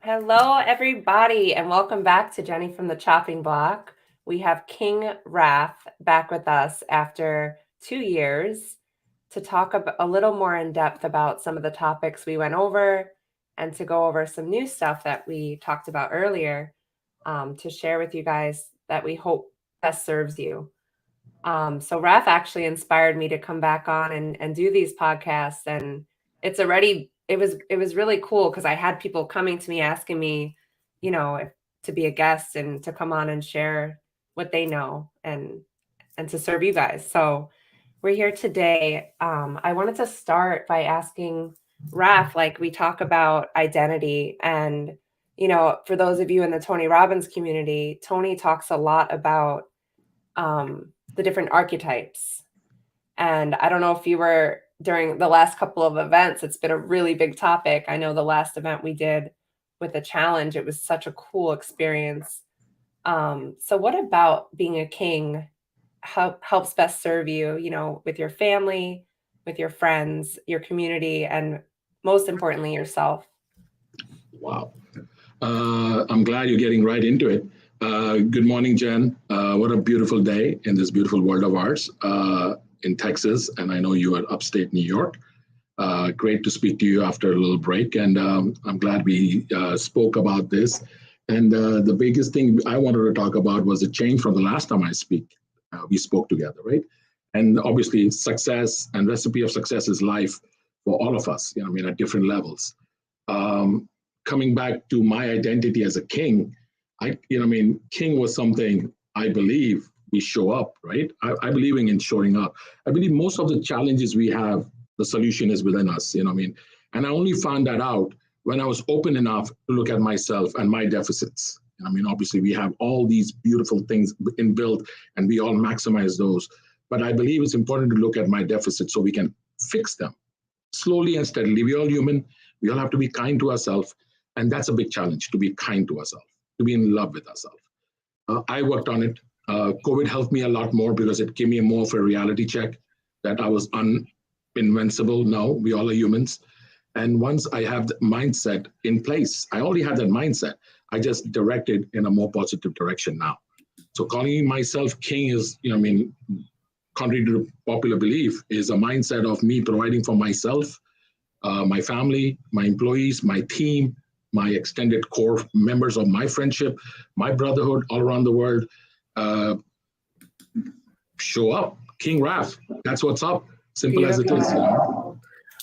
Hello, everybody, and welcome back to Jenny from the Chopping Block. We have King Wrath back with us after 2 years to talk a little more in depth about some of the topics we went over and to go over some new stuff that we talked about earlier to share with you guys that we hope best serves you. So Wrath actually inspired me to come back on and do these podcasts, and it was really cool because I had people coming to me asking me, if to be a guest and to come on and share what they know and to serve you guys. So we're here today. I wanted to start by asking Wrath, like we talk about identity, and for those of you in the Tony Robbins community, Tony talks a lot about the different archetypes. And I don't know if you were during the last couple of events, it's been a really big topic. I know the last event we did with the challenge, it was such a cool experience. So what about being a king helps best serve you, with your family, with your friends, your community, and most importantly, yourself? Wow. I'm glad you're getting right into it. Good morning, Jen. What a beautiful day in this beautiful world of ours in Texas. And I know you are upstate New York. Great to speak to you after a little break. And I'm glad we spoke about this. And the biggest thing I wanted to talk about was the change from the last time we spoke together, right? And obviously, success and recipe of success is life for all of us, at different levels. Um, Coming back to my identity as a king, king was something I believe we show up, right? I believe in showing up. I believe most of the challenges we have, the solution is within us, And I only found that out when I was open enough to look at myself and my deficits. Obviously, we have all these beautiful things inbuilt and we all maximize those. But I believe it's important to look at my deficits so we can fix them slowly and steadily. We're all human. We all have to be kind to ourselves. And that's a big challenge, to be kind to ourselves, to be in love with ourselves. I worked on it. COVID helped me a lot more because it gave me more of a reality check that I was invincible. No, we all are humans. And once I have the mindset in place, I already had that mindset. I just directed in a more positive direction now. So calling myself king is, contrary to popular belief, is a mindset of me providing for myself, my family, my employees, my team, my extended core members of my friendship, my brotherhood all around the world. Show up, King Wrath. That's what's up. Simple as it is.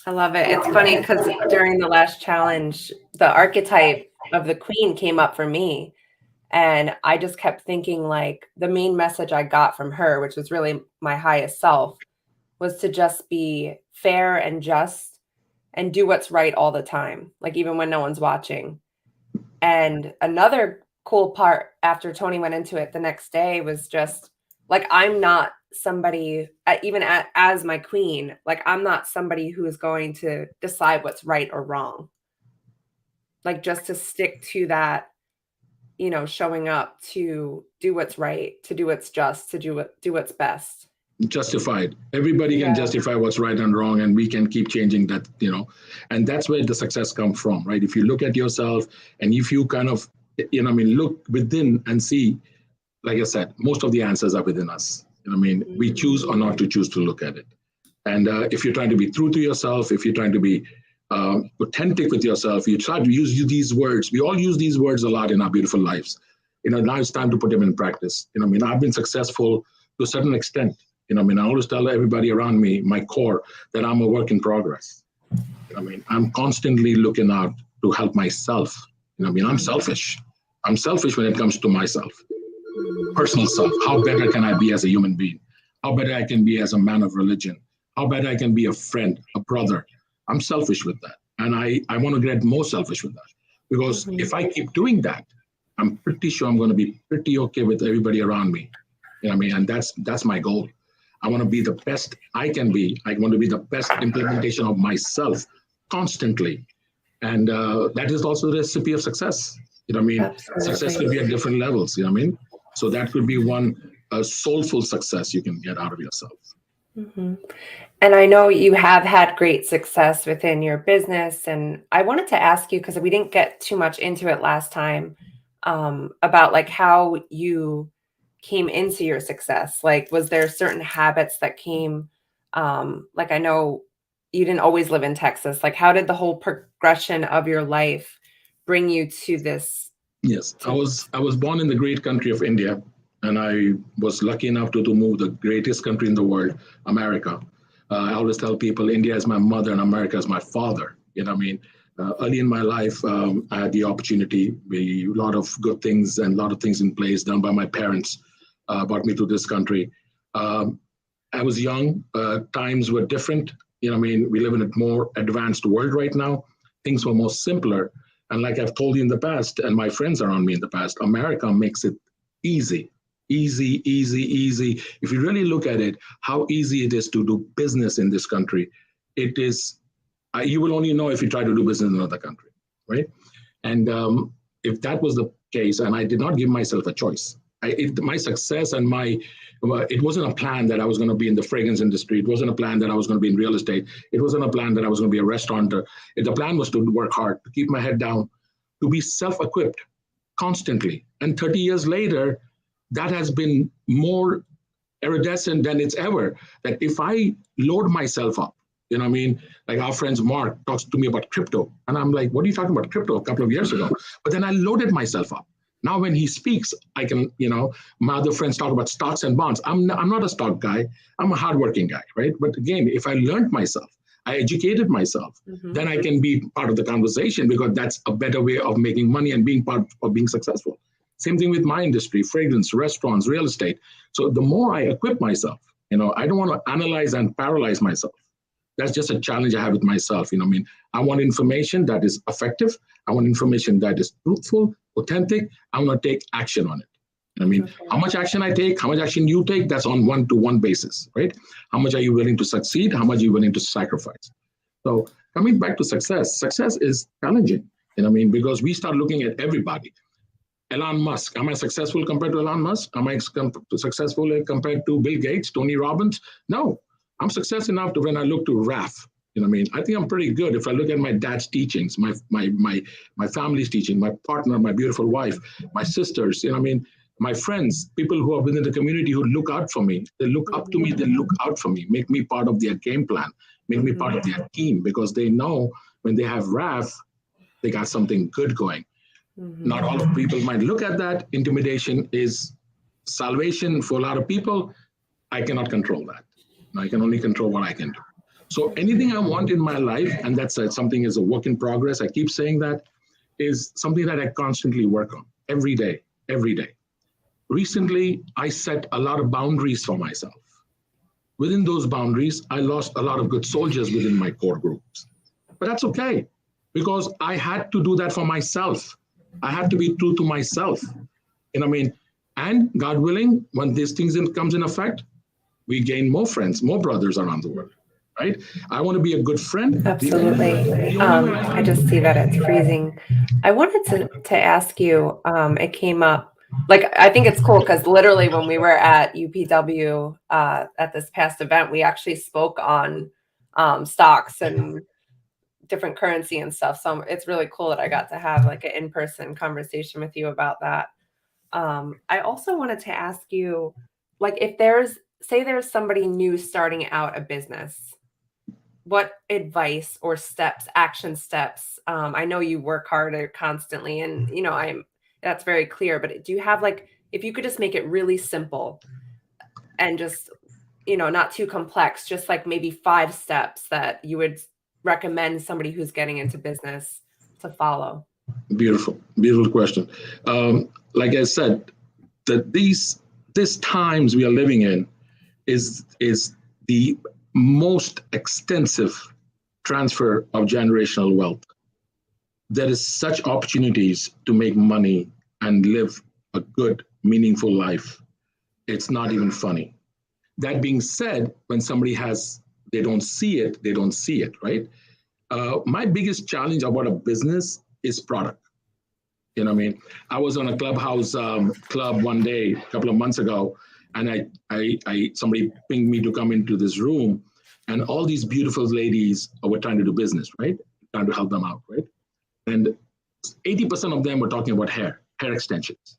I love it. It's funny because during the last challenge, the archetype of the queen came up for me. And I just kept thinking, like, the main message I got from her, which was really my highest self, was to just be fair and just and do what's right all the time, like even when no one's watching. And another cool part after Tony went into it the next day was just like, I'm not somebody, as my queen, like, I'm not somebody who is going to decide what's right or wrong. Like, just to stick to that, showing up to do what's right, to do what's just, to do what's best. Justified. Everybody can justify what's right and wrong, and we can keep changing that, and that's where the success comes from, right? If you look at yourself and if you kind of, look within and see, like I said, most of the answers are within us. We choose or not to choose to look at it. And if you're trying to be true to yourself, if you're trying to be authentic with yourself, you try to use these words. We all use these words a lot in our beautiful lives. Now it's time to put them in practice. I've been successful to a certain extent. I always tell everybody around me, my core, that I'm a work in progress. I'm constantly looking out to help myself. I'm selfish. I'm selfish when it comes to myself, personal self. How better can I be as a human being? How better I can be as a man of religion? How better I can be a friend, a brother? I'm selfish with that. And I want to get more selfish with that. Because if I keep doing that, I'm pretty sure I'm going to be pretty okay with everybody around me. And that's my goal. I want to be the best I can be. I want to be the best implementation of myself constantly. And that is also the recipe of success. Success will be at different levels. So that could be one soulful success you can get out of yourself. And And I know you have had great success within your business. And I wanted to ask you, because we didn't get too much into it last time, about like how you came into your success. Like, was there certain habits that came, like I know you didn't always live in Texas. Like, how did the whole progression of your life bring you to this? Yes, I was born in the great country of India, and I was lucky enough to move the greatest country in the world, America. I always tell people India is my mother and America is my father. You know what I mean? Early in my life, I had the opportunity, a lot of good things and a lot of things in place done by my parents brought me to this country. I was young, times were different. You know what I mean? We live in a more advanced world right now. Things were more simpler. And like I've told you in the past, and my friends around me in the past, America makes it easy, easy, easy, easy. If you really look at it, how easy it is to do business in this country, it is, you will only know if you try to do business in another country, right? And if that was the case, and I did not give myself a choice, my success and it wasn't a plan that I was going to be in the fragrance industry. It wasn't a plan that I was going to be in real estate. It wasn't a plan that I was going to be a restaurateur. The plan was to work hard, to keep my head down, to be self-equipped constantly. And 30 years later, that has been more iridescent than it's ever. That if I load myself up, you know what I mean? Like our friend Mark talks to me about crypto. And I'm like, what are you talking about crypto a couple of years ago? But then I loaded myself up. Now, when he speaks, I can, my other friends talk about stocks and bonds. I'm not a stock guy. I'm a hardworking guy, right? But again, if I learned myself, I educated myself, then I can be part of the conversation because that's a better way of making money and being part of being successful. Same thing with my industry, fragrance, restaurants, real estate. So the more I equip myself, I don't want to analyze and paralyze myself. That's just a challenge I have with myself. I want information that is effective. I want information that is truthful, authentic. I want to take action on it. How much action I take, how much action you take, that's on one-to-one basis, right? How much are you willing to succeed? How much are you willing to sacrifice? So coming back to success is challenging, because we start looking at everybody. Elon Musk, am I successful compared to Elon Musk? Am I successful compared to Bill Gates, Tony Robbins? No, I'm success enough to when I look to Raf. I think I'm pretty good if I look at my dad's teachings, my family's teaching, my partner, my beautiful wife, my sisters, my friends, people who are within the community who look out for me. They look up to me, they look out for me, make me part of their game plan, make me part of their team, because they know when they have Raf, they got something good going. Not all of people might look at that. Intimidation is salvation for a lot of people. I cannot control that. I can only control what I can do. So anything I want in my life, and that's something is a work in progress, I keep saying that, is something that I constantly work on every day. Recently, I set a lot of boundaries for myself. Within those boundaries, I lost a lot of good soldiers within my core groups. But that's okay, because I had to do that for myself. I had to be true to myself. And God willing, when these things comes in effect, we gain more friends, more brothers around the world, right? I want to be a good friend. Absolutely. I just see that it's freezing. I wanted to ask you, it came up, like, I think it's cool because literally when we were at UPW at this past event, we actually spoke on stocks and different currency and stuff. So it's really cool that I got to have like an in-person conversation with you about that. I also wanted to ask you, like, if say there's somebody new starting out a business, what advice or action steps? I know you work harder constantly and, that's very clear, but do you have if you could just make it really simple and just, not too complex, just like maybe 5 steps that you would recommend somebody who's getting into business to follow? Beautiful question. Like I said, these times we are living in is the most extensive transfer of generational wealth. There is such opportunities to make money and live a good, meaningful life. It's not even funny. That being said, when somebody they don't see it, right? My biggest challenge about a business is product. I was on a Clubhouse club one day, a couple of months ago, and somebody pinged me to come into this room, And all these beautiful ladies were trying to do business, right? Trying to help them out, right? And 80% of them were talking about hair extensions.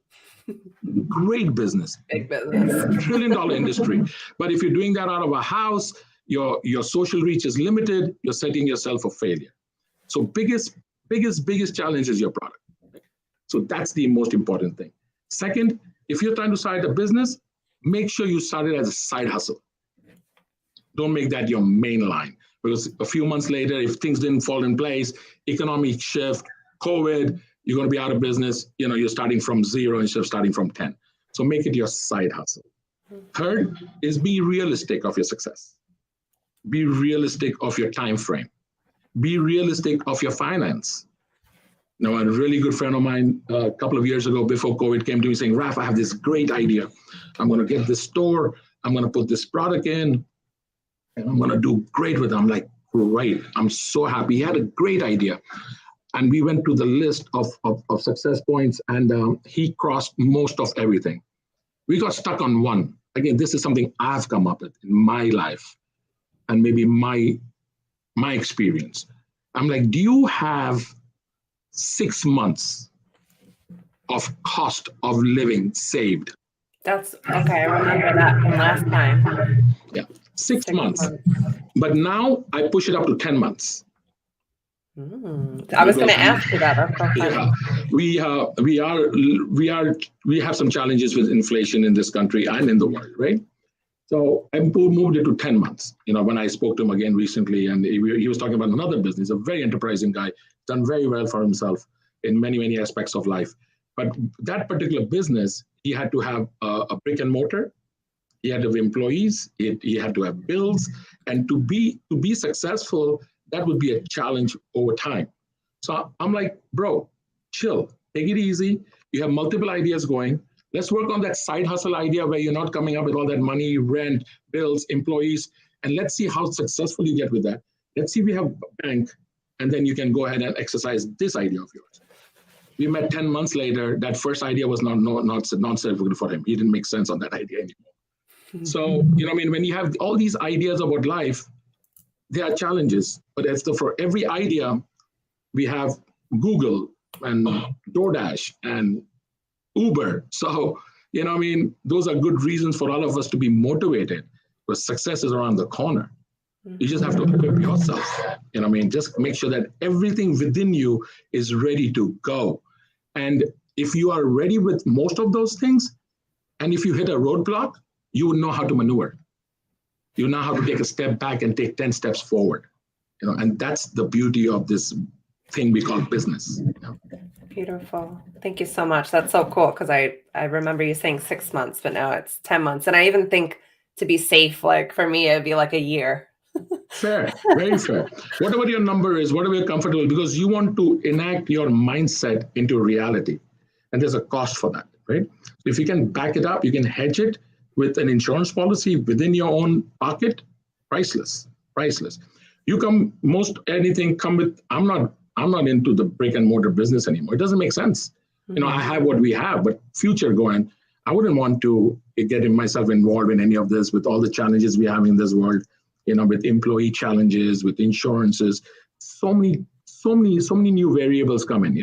Great business. Big business. Trillion-dollar industry. But if you're doing that out of a house, your social reach is limited, you're setting yourself for failure. So biggest challenge is your product. So that's the most important thing. Second, if you're trying to start a business, make sure you start it as a side hustle. Don't make that your main line, because a few months later, if things didn't fall in place, economic shift, COVID, you're going to be out of business. You're starting from zero instead of starting from 10. So make it your side hustle. Third is be realistic of your success. Be realistic of your time frame. Be realistic of your finance. Now, a really good friend of mine a couple of years ago before COVID came to me saying, Raf, I have this great idea. I'm going to get this store. I'm going to put this product in, and I'm going to do great with it. I'm like, great. I'm so happy. He had a great idea. And we went to the list of success points, and he crossed most of everything. We got stuck on one. Again, this is something I've come up with in my life and maybe my experience. I'm like, do you have 6 months of cost of living saved? That's okay. I remember that from last time. Yeah, 6 months. But now I push it up to 10 months. I was going to ask you that. That's so funny. Yeah, we have some challenges with inflation in this country and in the world, right? So I moved it to 10 months. When I spoke to him again recently, and he was talking about another business, a very enterprising guy, done very well for himself in many, many aspects of life. But that particular business, he had to have a brick and mortar. He had to have employees. He had to have bills. And to be successful, that would be a challenge over time. So I'm like, bro, chill, take it easy. You have multiple ideas going. Let's work on that side hustle idea where you're not coming up with all that money, rent, bills, employees, and let's see how successful you get with that. Let's see if we have a bank, and then you can go ahead and exercise this idea of yours. We met 10 months later. That first idea was not good for him. He didn't make sense on that idea anymore. So, when you have all these ideas about life, there are challenges, but for every idea, we have Google and DoorDash and Uber. So, those are good reasons for all of us to be motivated, because success is around the corner. You just have to equip yourself. Just make sure that everything within you is ready to go. And if you are ready with most of those things, and if you hit a roadblock, you will know how to maneuver. You know how to take a step back and take 10 steps forward. And that's the beauty of this thing we call business. Beautiful. Thank you so much. That's so cool, because I remember you saying 6 months, but now it's 10 months. And I even think, to be safe, like for me, it'd be like a year. Fair, very fair. Whatever your number is, whatever you're comfortable, because you want to enact your mindset into reality. And there's a cost for that, right? If you can back it up, you can hedge it with an insurance policy within your own pocket, priceless. Anything come with, I'm not into the brick and mortar business anymore. It doesn't make sense. I have what we have, but future going, I wouldn't want to get myself involved in any of this with all the challenges we have in this world, with employee challenges, with insurances, so many new variables come in,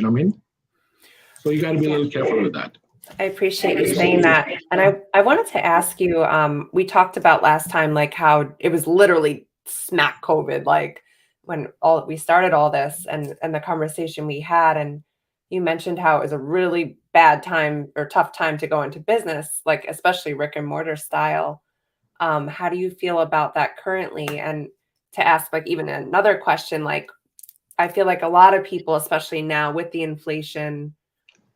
So you got to be a little careful with that. I appreciate you saying that. And I wanted to ask you, we talked about last time, like how it was literally smack COVID, like when we started all this and the conversation we had, and you mentioned how it was a really bad time or tough time to go into business, like especially brick and mortar style. How do you feel about that currently? And to ask like even another question, like I feel like a lot of people, especially now with the inflation,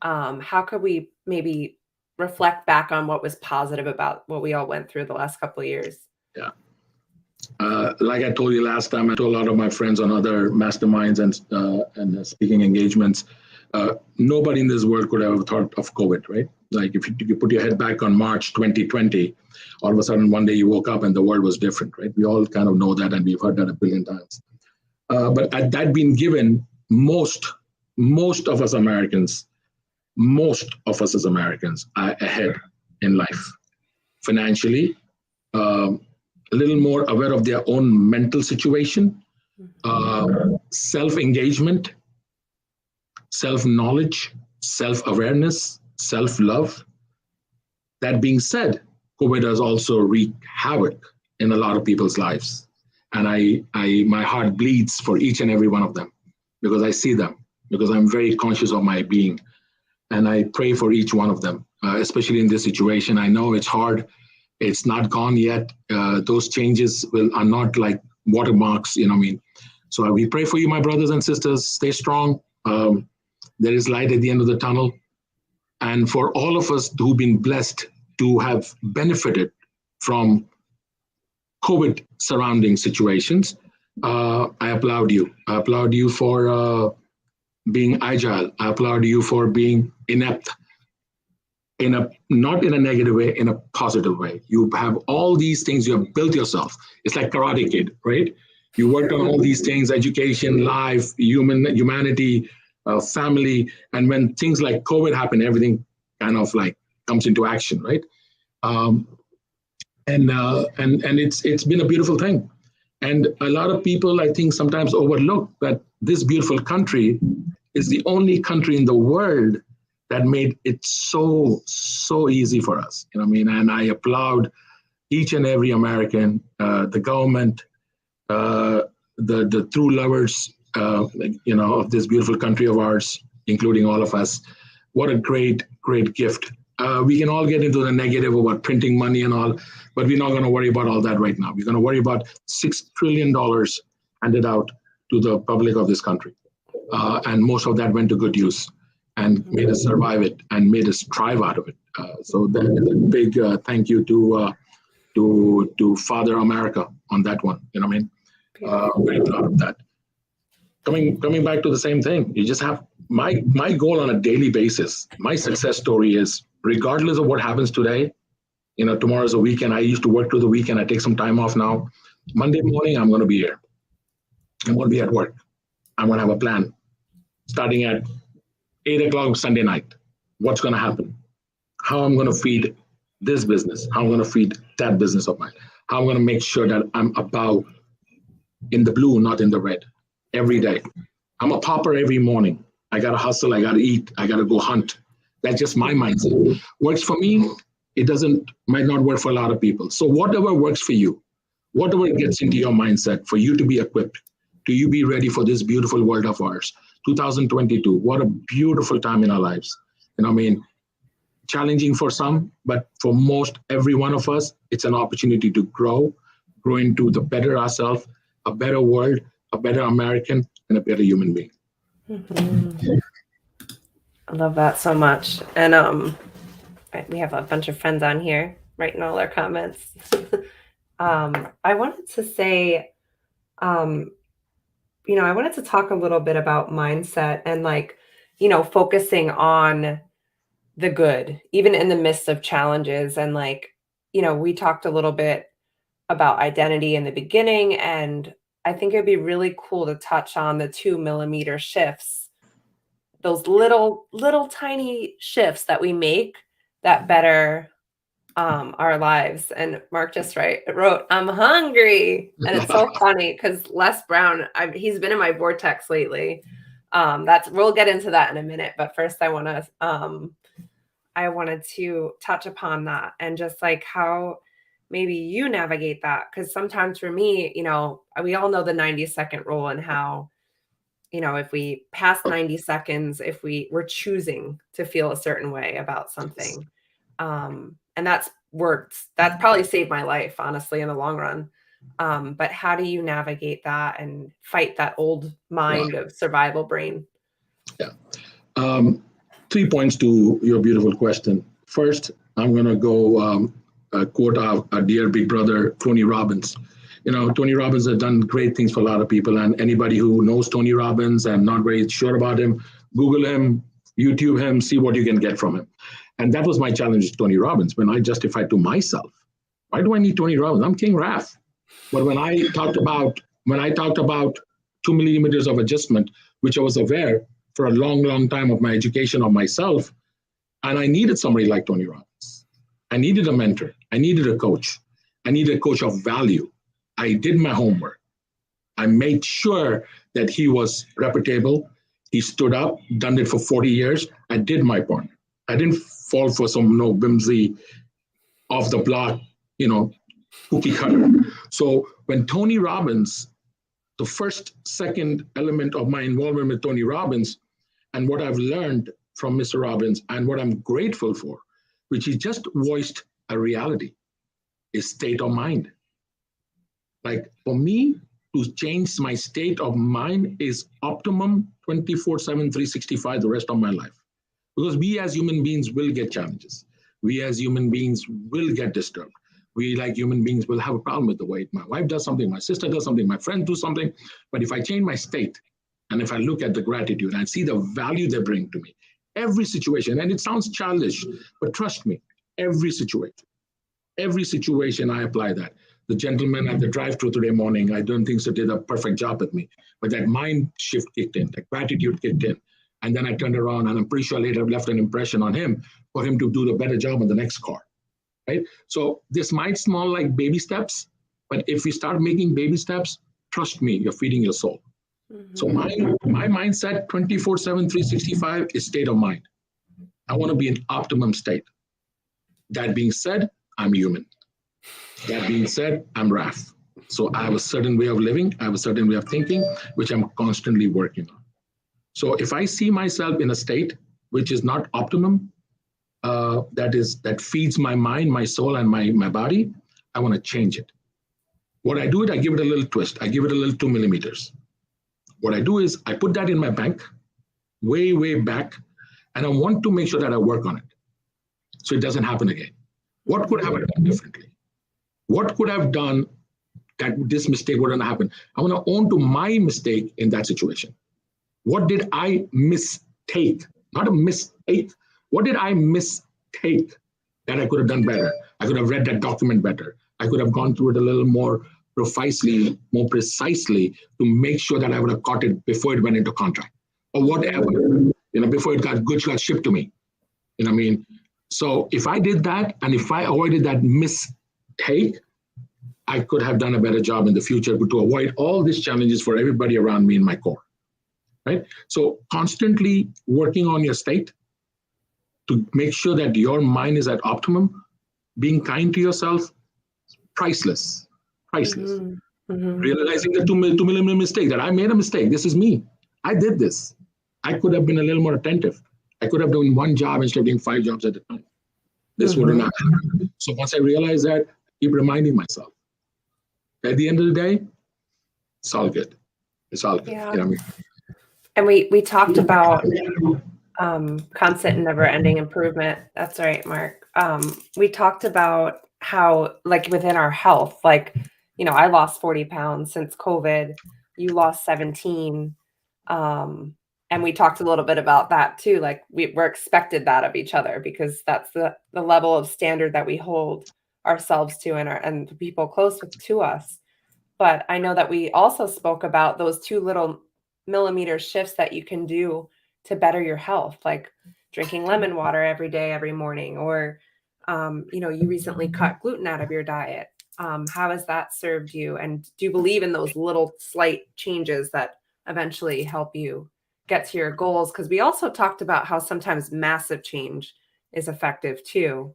how could we maybe reflect back on what was positive about what we all went through the last couple of years? Yeah. Like I told you last time, I told a lot of my friends on other masterminds and speaking engagements, nobody in this world could have thought of COVID, right? Like if you put your head back on March 2020, all of a sudden one day you woke up and the world was different, right? We all kind of know that, and we've heard that a billion times. But at that being given, most of us Americans are ahead in life, financially, a little more aware of their own mental situation, self-engagement, self-knowledge, self-awareness, self-love. That being said, COVID has also wreaked havoc in a lot of people's lives. And my heart bleeds for each and every one of them because I see them, because I'm very conscious of my being. And I pray for each one of them, especially in this situation. I know it's hard. It's not gone yet. Those changes are not like watermarks, you know what I mean? So we pray for you, my brothers and sisters. Stay strong. There is light at the end of the tunnel. And for all of us who've been blessed to have benefited from COVID surrounding situations, I applaud you. I applaud you for being agile. I applaud you for being inept, not in a negative way, in a positive way. You have all these things, you have built yourself. It's like Karate Kid, right? You worked on all these things: education, life, humanity, family. And when things like COVID happen, everything kind of like comes into action, right? And it's been a beautiful thing. And a lot of people, I think, sometimes overlook that this beautiful country is the only country in the world that made it so easy for us. You know what I mean? And I applaud each and every American, the government, the true lovers, of this beautiful country of ours, including all of us. What a great gift. We can all get into the negative about printing money and all, but we're not going to worry about all that right now. We're going to worry about $6 trillion handed out to the public of this country. And most of that went to good use and made us survive it and made us thrive out of it. So a big thank you to Father America on that one. You know what I mean? I'm very proud of that. Coming back to the same thing, you just have my goal on a daily basis. My success story is, regardless of what happens today, tomorrow's a weekend. I used to work through the weekend. I take some time off now. Monday morning, I'm going to be here. I'm going to be at work. I'm going to have a plan. Starting at 8 o'clock Sunday night, what's going to happen? How I'm going to feed this business? How I'm going to feed that business of mine? How I'm going to make sure that I'm above in the blue, not in the red, every day. I'm a pauper every morning. I got to hustle. I got to eat. I got to go hunt. That's just my mindset. Works for me. It might not work for a lot of people. So whatever works for you, whatever gets into your mindset for you to be equipped, to you be ready for this beautiful world of ours. 2022, what a beautiful time in our lives. Challenging for some, but for most, every one of us, it's an opportunity to grow into the better ourselves, a better world, a better American, and a better human being. Mm-hmm. I love that so much. And we have a bunch of friends on here writing all our comments. I wanted to say, I wanted to talk a little bit about mindset and focusing on the good, even in the midst of challenges. And we talked a little bit about identity in the beginning, and I think it'd be really cool to touch on the 2mm shifts, those little tiny shifts that we make that better our lives. And Mark just wrote, "I'm hungry." And it's so funny because Les Brown, he's been in my vortex lately. We'll get into that in a minute. But first I wanted to touch upon that and just how maybe you navigate that. Because sometimes for me, we all know the 90-second rule and how, if we pass 90 seconds, if we're choosing to feel a certain way about something. And that's worked. That's probably saved my life, honestly, in the long run. But how do you navigate that and fight that old mind of survival brain? Yeah. 3 points to your beautiful question. First, I'm going to go quote our dear big brother, Tony Robbins. Tony Robbins has done great things for a lot of people. And anybody who knows Tony Robbins and not very sure about him, Google him, YouTube him, see what you can get from him. And that was my challenge to Tony Robbins when I justified to myself, why do I need Tony Robbins? I'm King Raph. But when I talked about 2 millimeters of adjustment, which I was aware for a long time of my education of myself, and I needed somebody like Tony Robbins. I needed a mentor. I needed a coach. I needed a coach of value. I did my homework. I made sure that he was reputable. He stood up, done it for 40 years. I did my part. I didn't fall for some whimsy off the block, cookie cutter. So when Tony Robbins, the second element of my involvement with Tony Robbins, and what I've learned from Mr. Robbins and what I'm grateful for, which he just voiced a reality, is state of mind. Like for me, to change my state of mind is optimum 24/7, 365 the rest of my life. Because we as human beings will get challenges. We as human beings will get disturbed. We like human beings will have a problem with the way my wife does something, my sister does something, my friend does something. But if I change my state, and if I look at the gratitude and see the value they bring to me, every situation, and it sounds childish, but trust me, every situation I apply that. The gentleman at the drive-thru today morning, I don't think so did a perfect job with me, but that mind shift kicked in, that gratitude kicked in. And then I turned around and I'm pretty sure later I've left an impression on him for him to do the better job on the next car, right? So this might smell like baby steps, but if we start making baby steps, trust me, you're feeding your soul. Mm-hmm. So my mindset 24/7, 365 is state of mind. I want to be in optimum state. That being said, I'm human. That being said, I'm Raf. So I have a certain way of living, I have a certain way of thinking, which I'm constantly working on. So if I see myself in a state which is not optimum, that feeds my mind, my soul, and my body, I want to change it. What I do is I give it a little twist. I give it a little 2 millimeters. What I do is I put that in my bank, way, way back, and I want to make sure that I work on it so it doesn't happen again. What could I have done differently? What could I have done that this mistake wouldn't happen? I want to own to my mistake in that situation. What did I mistake? Not a mistake. What did I mistake that I could have done better? I could have read that document better. I could have gone through it a little more precisely to make sure that I would have caught it before it went into contract or whatever, before it got shipped to me. You know what I mean? So if I did that and if I avoided that mistake, I could have done a better job in the future to avoid all these challenges for everybody around me in my core. Right? So constantly working on your state to make sure that your mind is at optimum, being kind to yourself, priceless. Mm-hmm. Mm-hmm. Realizing the 2 millimeter mistake, that I made a mistake. This is me. I did this. I could have been a little more attentive. I could have done one job instead of doing 5 jobs at a time. This wouldn't happen. So once I realize that, I keep reminding myself. At the end of the day, it's all good. It's all good. Yeah. You know what I mean? And we talked about constant and never-ending improvement. That's right, Mark. We talked about how, like, within our health, like, I lost 40 pounds since COVID. You lost 17. And we talked a little bit about that too. Like we're expected that of each other because that's the level of standard that we hold ourselves to and the people close to us. But I know that we also spoke about those 2 little millimeter shifts that you can do to better your health, like drinking lemon water every day, every morning, or, you recently cut gluten out of your diet. How has that served you? And do you believe in those little slight changes that eventually help you get to your goals? Because we also talked about how sometimes massive change is effective too.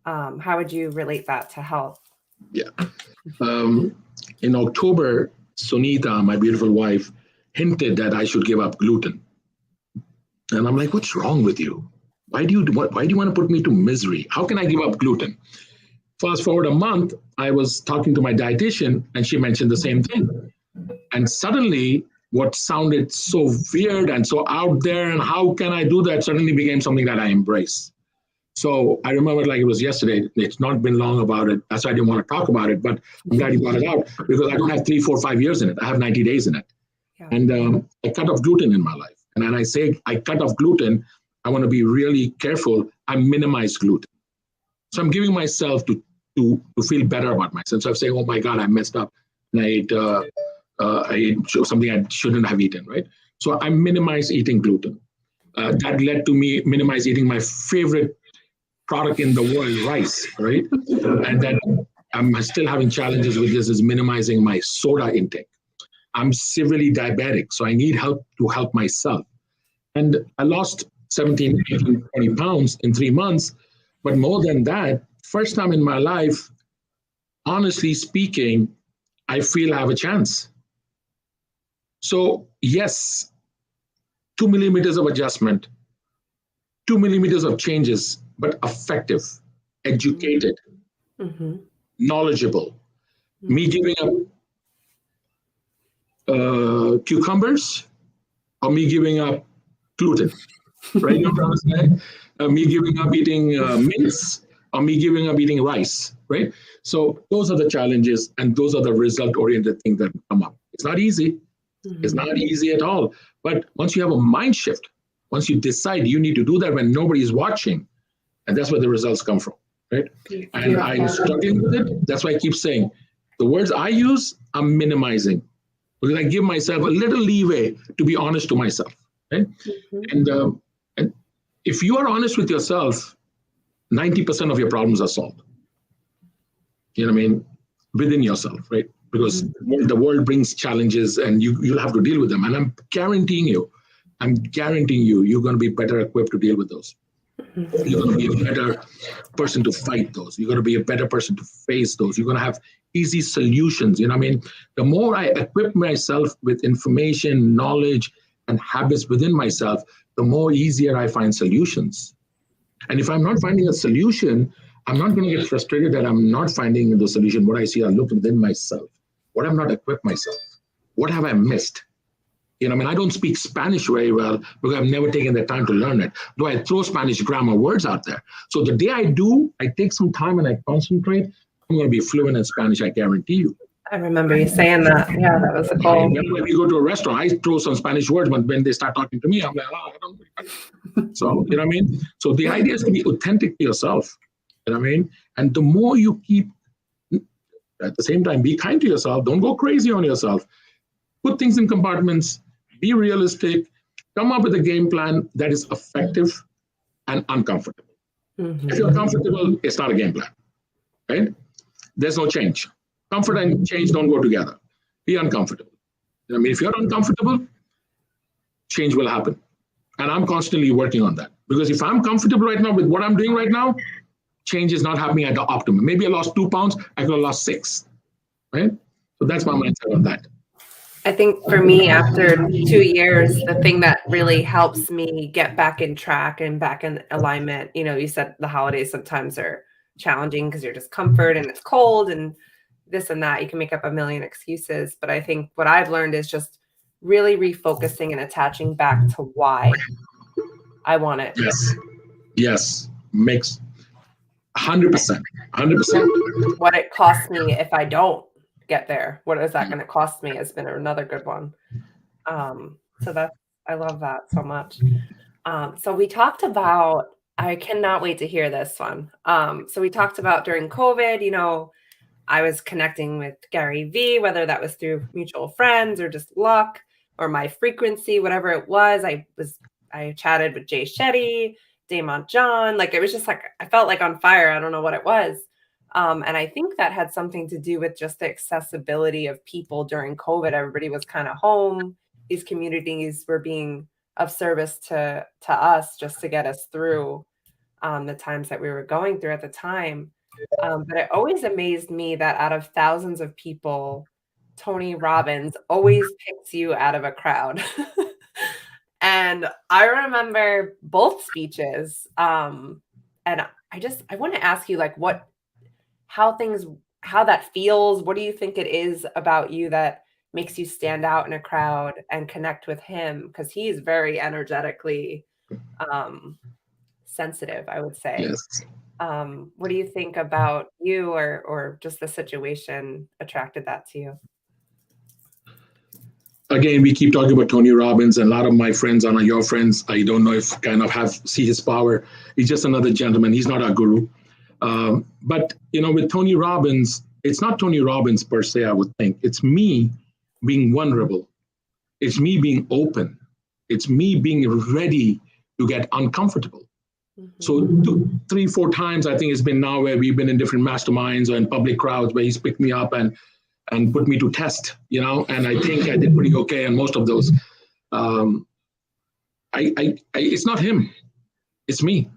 How would you relate that to health? Yeah. In October, Sunita, my beautiful wife, hinted that I should give up gluten. And I'm like, what's wrong with you? Why do you want to put me to misery? How can I give up gluten? Fast forward a month, I was talking to my dietitian and she mentioned the same thing. And suddenly what sounded so weird and so out there and how can I do that suddenly became something that I embrace. So I remember like it was yesterday. It's not been long about it. That's why I didn't want to talk about it, but I'm glad you brought it out because I don't have 3, 4, 5 years in it. I have 90 days in it. Yeah. And I cut off gluten in my life. And when I say I cut off gluten, I want to be really careful. I minimize gluten. So I'm giving myself to feel better about myself. So I'm saying, oh my God, I messed up. And I ate something I shouldn't have eaten, right? So I minimize eating gluten. That led to me minimize eating my favorite product in the world, rice, right? And then I'm still having challenges with this is minimizing my soda intake. I'm severely diabetic, so I need help to help myself. And I lost 17, 18, 20 pounds in 3 months. But more than that, first time in my life, honestly speaking, I feel I have a chance. So yes, 2 millimeters of adjustment, 2 millimeters of changes, but effective, educated, knowledgeable. Me giving up cucumbers or me giving up gluten, right? You know what I'm saying? Me giving up eating mince or me giving up eating rice, right? So those are the challenges and those are the result-oriented things that come up. It's not easy. It's not easy at all. But once you have a mind shift, once you decide you need to do that when nobody is watching, and that's where the results come from, right? And I'm struggling with it. That's why I keep saying the words I use, I'm minimizing because I give myself a little leeway to be honest to myself, right? And if you are honest with yourself, 90% of your problems are solved. You know what I mean? Within yourself, right? Because the world brings challenges and you'll have to deal with them. And I'm guaranteeing you, you're going to be better equipped to deal with those. You're going to be a better person to fight those. You're going to be a better person to face those. You're going to have easy solutions. You know what I mean? The more I equip myself with information, knowledge, and habits within myself, the more easier I find solutions. And if I'm not finding a solution, I'm not going to get frustrated that I'm not finding the solution. What I see, I look within myself. What I've not equipped myself. What have I missed? You know, I mean, I don't speak Spanish very well because I've never taken the time to learn it. Though I throw Spanish grammar words out there. So the day I do, I take some time and I concentrate, I'm going to be fluent in Spanish, I guarantee you. I remember you saying that. Yeah, that was a goal. When we go to a restaurant, I throw some Spanish words, but when they start talking to me, I'm like, oh, I don't. So, you know what I mean? So the idea is to be authentic to yourself. You know what I mean? And the more you keep, at the same time, be kind to yourself. Don't go crazy on yourself. Put things in compartments. Be realistic. Come up with a game plan that is effective and uncomfortable. If you're comfortable, it's not a game plan, right? There's no change. Comfort and change don't go together. Be uncomfortable. I mean, if you're uncomfortable, change will happen. And I'm constantly working on that. Because if I'm comfortable right now with what I'm doing right now, change is not happening at the optimum. Maybe I lost 2 pounds, I could have lost 6, right? So that's my mindset on that. I think for me, after 2 years, the thing that really helps me get back in track and back in alignment, you know, you said the holidays sometimes are challenging because you're just comfort and it's cold and this and that. You can make up a million excuses. But I think what I've learned is just really refocusing and attaching back to why I want it. Yes. Makes 100%. What it costs me if I don't get there. What is that going to cost me has been another good one. So I love that so much. So we talked about, I cannot wait to hear this one. So we talked about during COVID, you know, I was connecting with Gary Vee, whether that was through mutual friends or just luck or my frequency, whatever it was. I chatted with Jay Shetty, Damon John. Like, it was just like, I felt like on fire. I don't know what it was. And I think that had something to do with just the accessibility of people during COVID. Everybody was kind of home. These communities were being of service to us just to get us through the times that we were going through at the time. But it always amazed me that out of thousands of people, Tony Robbins always picks you out of a crowd. And I remember both speeches. And I want to ask you, like, how that feels. What do you think it is about you that makes you stand out in a crowd and connect with him? Because he's very energetically sensitive, I would say. Yes. What do you think about you or just the situation attracted that to you? Again, we keep talking about Tony Robbins, and a lot of my friends are not your friends. I don't know if kind of see his power. He's just another gentleman. He's not our guru. But, you know, with Tony Robbins, it's not Tony Robbins per se, I would think. It's me being vulnerable. It's me being open. It's me being ready to get uncomfortable. So 2, 3, 4 times, I think it's been now where we've been in different masterminds or in public crowds where he's picked me up and put me to test, and I think I did pretty okay on most of those. It's not him, it's me.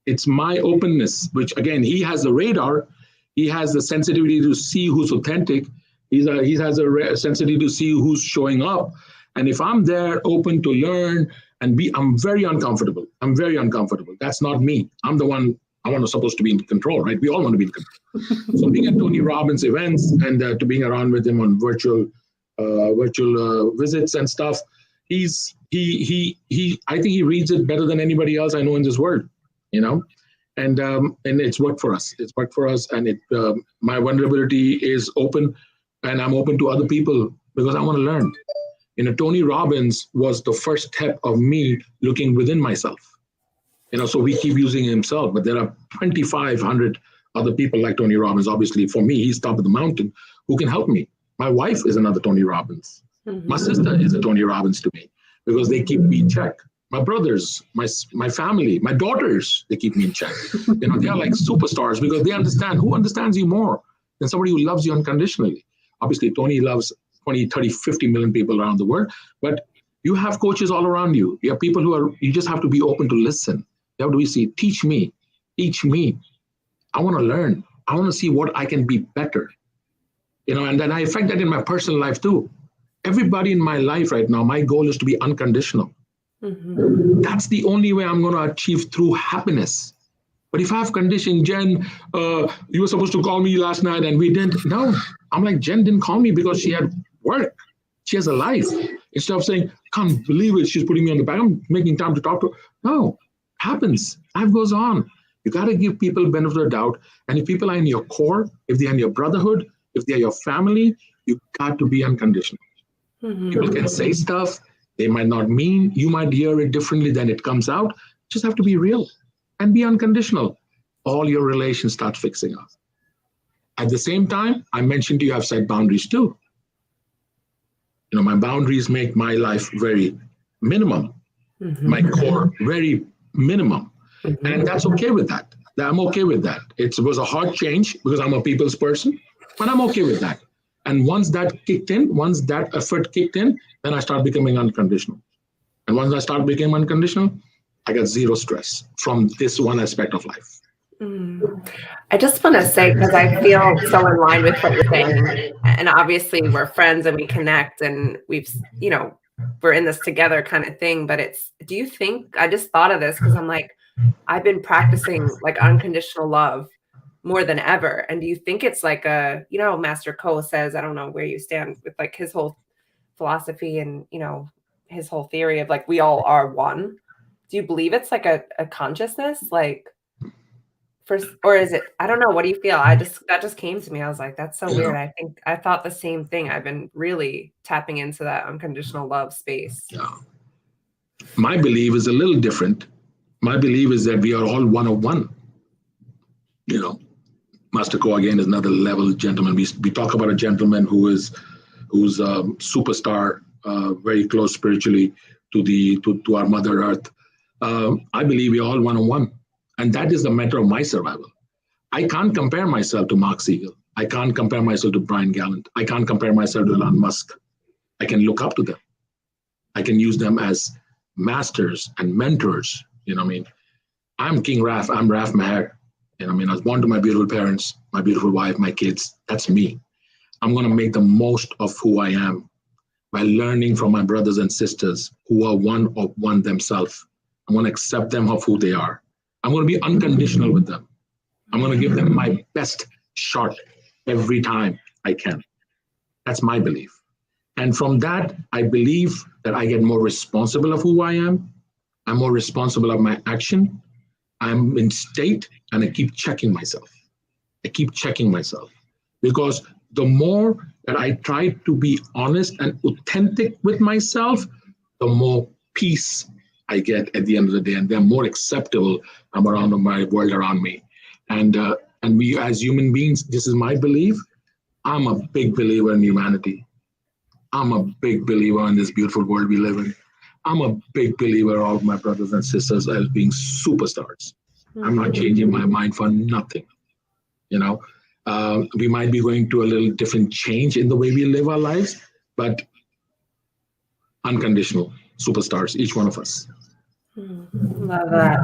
It's my openness, which again, he has the radar, he has the sensitivity to see who's authentic, he has a sensitivity to see who's showing up. And if I'm there open to learn and I'm very uncomfortable. That's not me. I'm the one, I'm supposed to be in control, right? We all want to be in control. So being at Tony Robbins events and to being around with him on virtual visits and stuff, I think he reads it better than anybody else I know in this world, and it's worked for us. It's worked for us, and my vulnerability is open, and I'm open to other people because I want to learn. Tony Robbins was the first step of me looking within myself. So we keep using himself, but there are 2,500 other people like Tony Robbins. Obviously, for me, he's top of the mountain who can help me. My wife is another Tony Robbins. My sister is a Tony Robbins to me because they keep me in check. My brothers, my family, my daughters, they keep me in check. They are like superstars because they understand. Who understands you more than somebody who loves you unconditionally? Obviously, Tony loves 20, 30, 50 million people around the world, but you have coaches all around you. You have people you just have to be open to listen. You have to see, teach me. I want to learn. I want to see what I can be better. And then I affect that in my personal life too. Everybody in my life right now, my goal is to be unconditional. That's the only way I'm going to achieve true happiness. But if I have conditioned, Jen, you were supposed to call me last night and we didn't. No, I'm like, Jen didn't call me because she had work. She has a life. Instead of saying, can't believe it, she's putting me on the back, I'm making time to talk to her. No, happens. Life goes on. You got to give people benefit of the doubt. And if people are in your core, if they're in your brotherhood, if they're your family, you got to be unconditional. People can say stuff they might not mean. You might hear it differently than it comes out. Just have to be real and be unconditional. All your relations start fixing up. At the same time, I mentioned to you, I've set boundaries too. My boundaries make my life very minimum. My core very minimum. And that's okay with that. I'm okay with that. It was a hard change because I'm a people's person, but I'm okay with that. And once that effort kicked in, then I start becoming unconditional. And once I start becoming unconditional, I got zero stress from this one aspect of life. I just want to say, because I feel so in line with what you're saying, and obviously we're friends and we connect and we've, we're in this together kind of thing, but do you think, I just thought of this because I'm like, I've been practicing like unconditional love more than ever. And do you think it's like Master Ko says, I don't know where you stand with like his whole philosophy and, his whole theory of like, we all are one. Do you believe it's like a consciousness, like or is it, I don't know. What do you feel? That just came to me. I was like, that's so weird. I thought the same thing. I've been really tapping into that unconditional love space. Yeah. My belief is a little different. My belief is that we are all one of one. Master Ko again is another level gentleman. We talk about a gentleman who's a superstar, very close spiritually to our Mother Earth. I believe we are all one on one, and that is the matter of my survival. I can't compare myself to Mark Siegel. I can't compare myself to Brian Gallant. I can't compare myself to Elon Musk. I can look up to them. I can use them as masters and mentors. I'm King Raf. I'm Raf Maher. I was born to my beautiful parents, my beautiful wife, my kids. That's me. I'm going to make the most of who I am by learning from my brothers and sisters who are one of one themselves. I'm going to accept them of who they are. I'm going to be unconditional with them. I'm going to give them my best shot every time I can. That's my belief. And from that, I believe that I get more responsible of who I am. I'm more responsible of my action. I'm in state and I keep checking myself. Because the more that I try to be honest and authentic with myself, the more peace I get at the end of the day, and they're more acceptable around my world around me. And we as human beings, this is my belief. I'm a big believer in humanity. I'm a big believer in this beautiful world we live in. I'm a big believer of my brothers and sisters as being superstars. I'm not changing my mind for nothing. You know, we might be going to a little different change in the way we live our lives, but unconditional superstars, each one of us. Love that.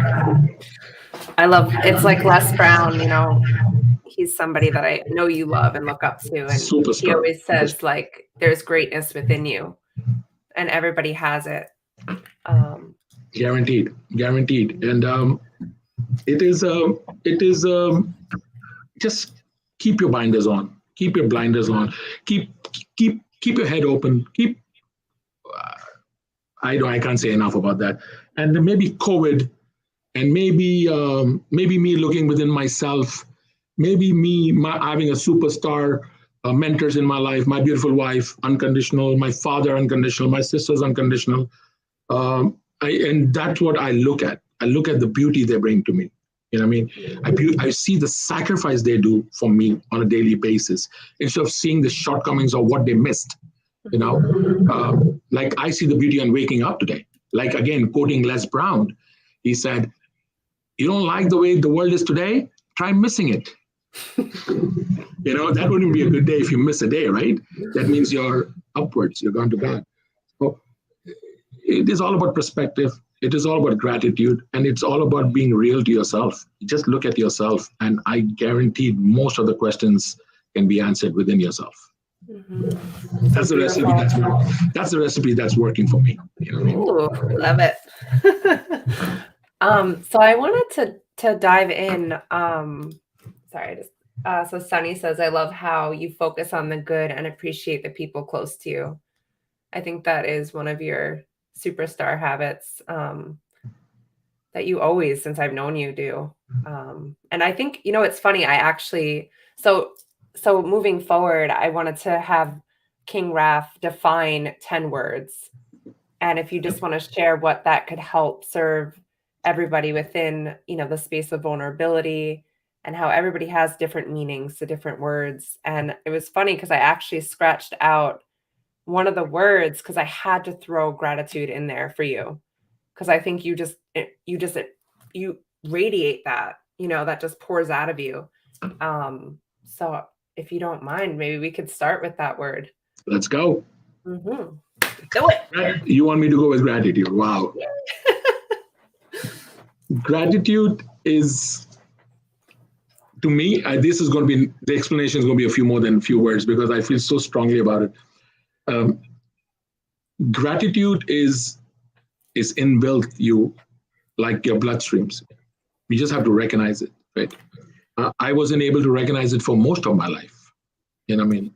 I love it's like Les Brown, you know, he's somebody that I know you love and look up to. And Superstar. he always says, like, there's greatness within you and everybody has it. Guaranteed. And it is just keep your blinders on, keep your blinders on, keep your head open, I can't say enough about that. And maybe COVID, and maybe me looking within myself, maybe having a superstar mentors in my life, my beautiful wife, unconditional, my father, unconditional, my sisters, unconditional. And that's what I look at. I look at the beauty they bring to me. You know what I mean? I see the sacrifice they do for me on a daily basis instead of seeing the shortcomings of what they missed. You know, like I see the beauty in waking up today. Like, again, quoting Les Brown, he said, you don't like the way the world is today? Try missing it. You know, that wouldn't be a good day if you miss a day, right? That means you're upwards, you're gone to God. So it is all about perspective. It is all about gratitude, and it's all about being real to yourself. Just look at yourself, and I guarantee most of the questions can be answered within yourself. That's the recipe. That's the recipe that's working for me. You know what I mean? Ooh, love it. So I wanted to dive in. So Sunny says, I love how you focus on the good and appreciate the people close to you. I think that is one of your superstar habits that you always, since I've known you, do. And I think, you know, it's funny. So moving forward, I wanted to have King Raf define 10 words. And if you just want to share what that could help serve everybody within, you know, the space of vulnerability, and how everybody has different meanings to different words. And it was funny because I actually scratched out one of the words because I had to throw gratitude in there for you. Because I think you radiate that, you know, that just pours out of you. So if you don't mind, maybe we could start with that word. Let's go. Do it. You want me to go with gratitude? Wow. Gratitude is, to me, this is going to be, the explanation is going to be a few more than a few words because I feel so strongly about it. Gratitude is inbuilt you like your bloodstreams. You just have to recognize it, right? I wasn't able to recognize it for most of my life, you know what I mean?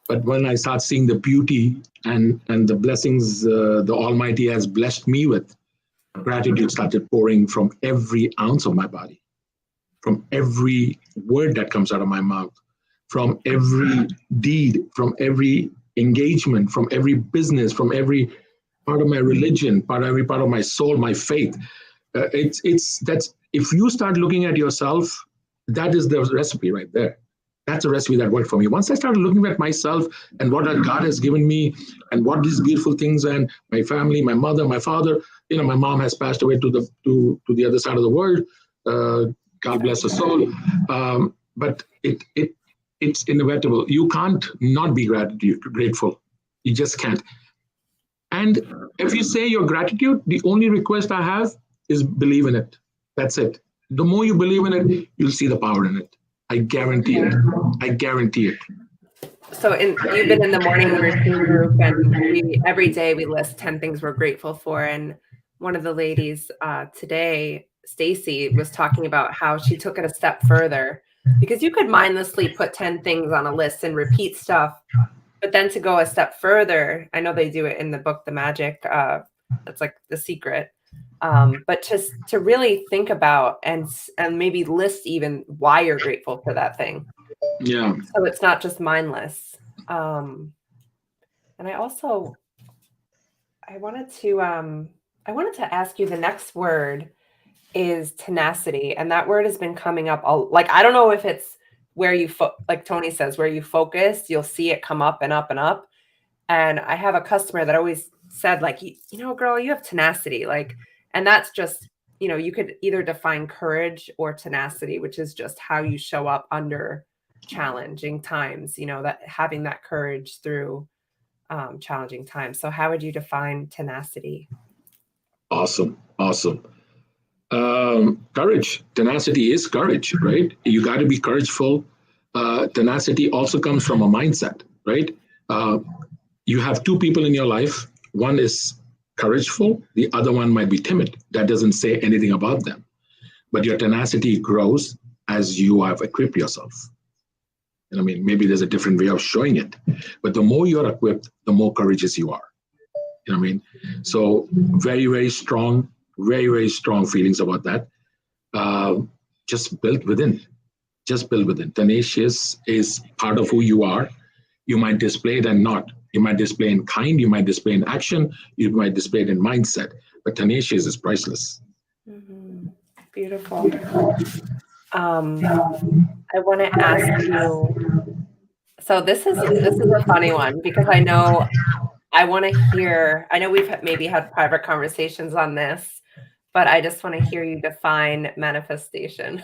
But when I start seeing the beauty and the blessings the Almighty has blessed me with, gratitude started pouring from every ounce of my body, from every word that comes out of my mouth, from every deed, from every engagement, from every business, from every part of my religion, every part of my soul, my faith. That's if you start looking at yourself, that is the recipe right there. That's a recipe that worked for me. Once I started looking at myself and what God has given me and what these beautiful things and my family, my mother, my father, you know, my mom has passed away to the other side of the world. God bless her soul. But it's inevitable. You can't not be grateful. You just can't. And if you say your gratitude, the only request I have is believe in it. That's it. The more you believe in it, you'll see the power in it. I guarantee it. I guarantee it. So you've been in the morning routine group, and every day we list 10 things we're grateful for. And one of the ladies today, Stacy, was talking about how she took it a step further, because you could mindlessly put 10 things on a list and repeat stuff. But then to go a step further, I know they do it in the book, The Magic. That's like The Secret. But just to really think about and maybe list even why you're grateful for that thing. Yeah. So it's not just mindless. And I wanted to ask you, the next word is tenacity, and that word has been coming up. I don't know if it's where you like Tony says, where you focus, you'll see it come up and up and up. And I have a customer that always said like, girl, you have tenacity. Like, and that's just, you could either define courage or tenacity, which is just how you show up under challenging times, that having that courage through challenging times. So how would you define tenacity? Awesome. Courage, tenacity is courage, right? You got to be courageful. Tenacity also comes from a mindset, right? You have two people in your life. One is courageful, the other one might be timid. That doesn't say anything about them. But your tenacity grows as you have equipped yourself. And I mean, maybe there's a different way of showing it, but the more you're equipped, the more courageous you are. You know what I mean? So very, very strong feelings about that. Just built within. Tenacious is part of who you are. You might display it and not. You might display in kind, you might display in action, you might display it in mindset, but tenacious is priceless. Mm-hmm. Beautiful. I want to ask you, so this is a funny one because I know we've maybe had private conversations on this, but I just want to hear you define manifestation.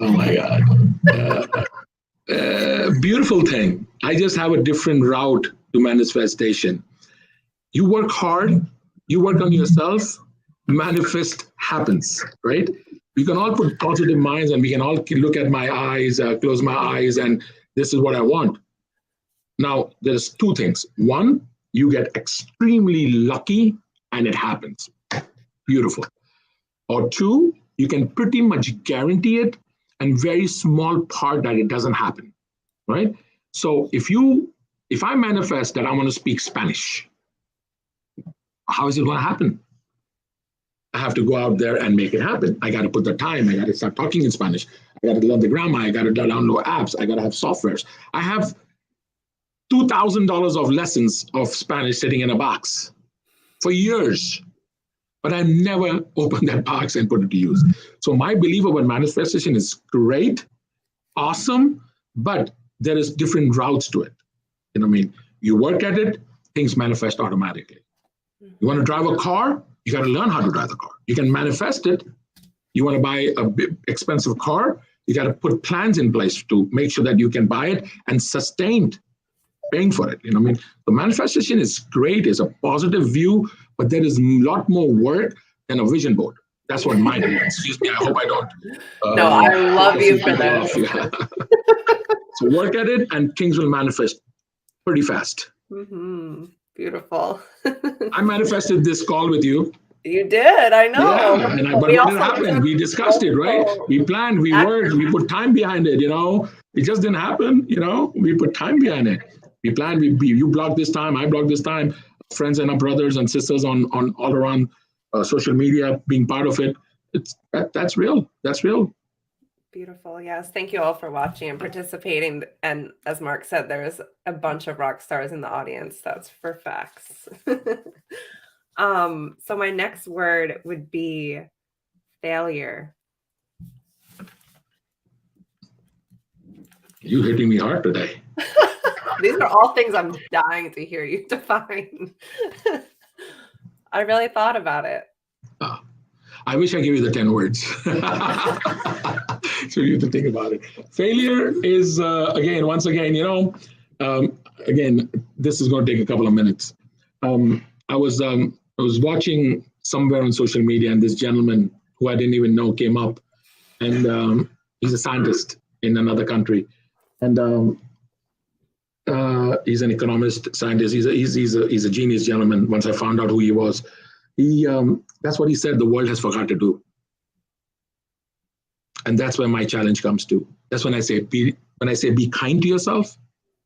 Oh my God. Beautiful thing. I just have a different route to manifestation. You work hard, you work on yourself, manifest happens, right? We can all put positive minds and we can all look at my eyes, close my eyes, and this is what I want. Now, there's two things. One, you get extremely lucky and it happens. Beautiful. Or two, you can pretty much guarantee it and very small part that it doesn't happen, right? So if I manifest that I want to speak Spanish, how is it going to happen? I have to go out there and make it happen. I got to put the time. I got to start talking in Spanish. I got to learn the grammar. I got to download apps. I got to have softwares. I have $2,000 of lessons of Spanish sitting in a box for years, but I never opened that box and put it to use. So my belief about manifestation is great, awesome, but there is different routes to it. You know what I mean? You work at it, things manifest automatically. You want to drive a car, you got to learn how to drive the car. You can manifest it. You want to buy a big, expensive car, you got to put plans in place to make sure that you can buy it and sustain paying for it. You know what I mean? The manifestation is great, it's a positive view, but there is a lot more work than a vision board. That's what mine is. Excuse me, I hope I don't. No, I love you for that. So work at it and things will manifest pretty fast. Mm-hmm. Beautiful. I manifested this call with you. You did, I know. Yeah, but what did happen? We discussed it, right? We planned, we worked, we put time behind it, It just didn't happen, We put time behind it. We planned, you blocked this time, I blocked this time. Friends and our brothers and sisters on all around social media being part of it. That's real. That's real. Beautiful. Yes. Thank you all for watching and participating. And as Mark said, there's a bunch of rock stars in the audience. That's for facts. So my next word would be failure. You hitting me hard today. These are all things I'm dying to hear you define. I really thought about it. I wish I gave you the 10 words. So you have to think about it. Failure is, once again, this is going to take a couple of minutes. I was watching somewhere on social media, and this gentleman who I didn't even know came up, and he's a scientist in another country, and he's an economist, scientist. He's a genius gentleman. Once I found out who he was, that's what he said. The world has forgot to do, and that's where my challenge comes to. That's when I say be kind to yourself.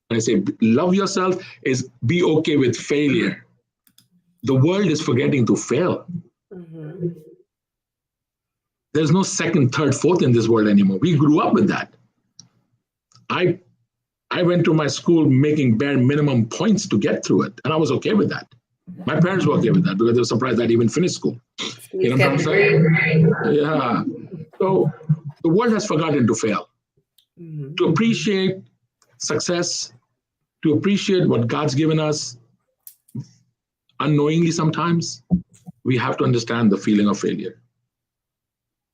When I say love yourself, is be okay with failure. The world is forgetting to fail. Mm-hmm. There's no second, third, fourth in this world anymore. We grew up with that. I went to my school making bare minimum points to get through it, and I was okay with that. My parents were okay with that because they were surprised I'd even finished school. You know what I'm saying? Yeah. So the world has forgotten to fail, to appreciate success, to appreciate what God's given us unknowingly sometimes, we have to understand the feeling of failure.